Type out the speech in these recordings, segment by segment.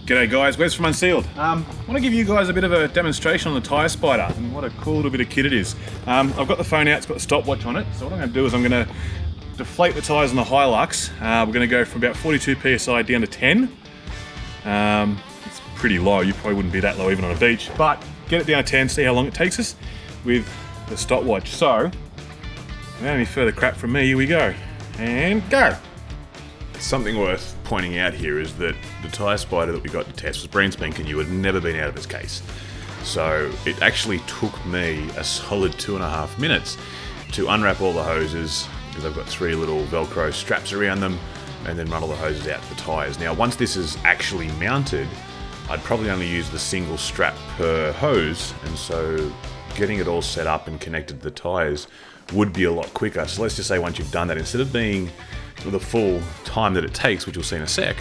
G'day guys, Wes from Unsealed. I want to give you guys a bit of a demonstration on the Tyre Spider and what a cool little bit of kit it is. I've got the phone out, it's got the stopwatch on it, so what I'm going to do is I'm going to deflate the tyres on the Hilux. We're going to go from about 42 psi down to 10. It's pretty low, you probably wouldn't be that low even on a beach, but get it down to 10, see how long it takes us with the stopwatch. So, without any further crap from me, here we go. And go! Something worth pointing out here is that the Tyre Spider that we got to test was brand spanking new, had never been out of its case. So it actually took me a solid 2.5 minutes to unwrap all the hoses, because I've got 3 little Velcro straps around them, and then run all the hoses out to the tyres. Now once this is actually mounted, I'd probably only use the single strap per hose, and so getting it all set up and connected to the tyres would be a lot quicker. So let's just say once you've done that, instead of being the full time that it takes, which you'll see in a sec,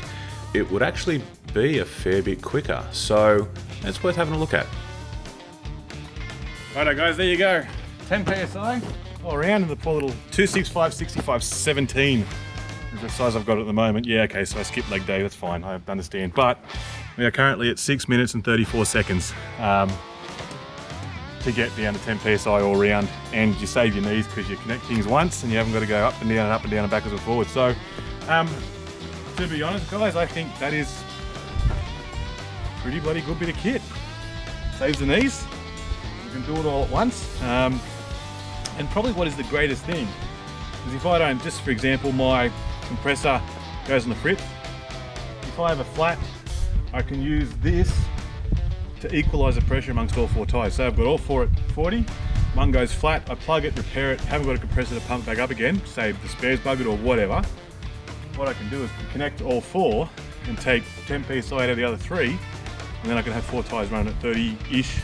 it would actually be a fair bit quicker. So it's worth having a look at. Righto guys, there you go. 10 psi all around in the poor little 265, 65, 17 is the size I've got at the moment. Yeah, okay, so I skipped leg day, that's fine, I understand. But we are currently at 6 minutes and 34 seconds to get down to 10 psi all round, and you save your knees because you connect things once and you haven't got to go up and down and backwards and forwards. So to be honest guys, I think that is a pretty bloody good bit of kit. Saves the knees, you can do it all at once, and probably what is the greatest thing is if I don't, just for example, my compressor goes on the fritz, if I have a flat, I can use this to equalise the pressure amongst all 4 tyres. So I've got all 4 at 40, one goes flat, I plug it, repair it, haven't got a compressor to pump back up again, say the spares buggered or whatever. What I can do is connect all 4 and take 10 psi out of the other 3, and then I can have 4 tyres running at 30-ish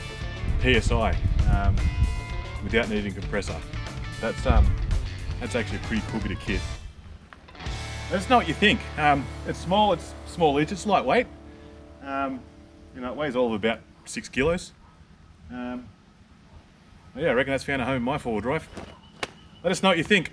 psi without needing a compressor. That's actually a pretty cool bit of kit. Let us know what you think. It's small-ish, it's lightweight. You know, it weighs all of about 6 kilos. Yeah, I reckon that's found a home in my 4-wheel drive. Let us know what you think.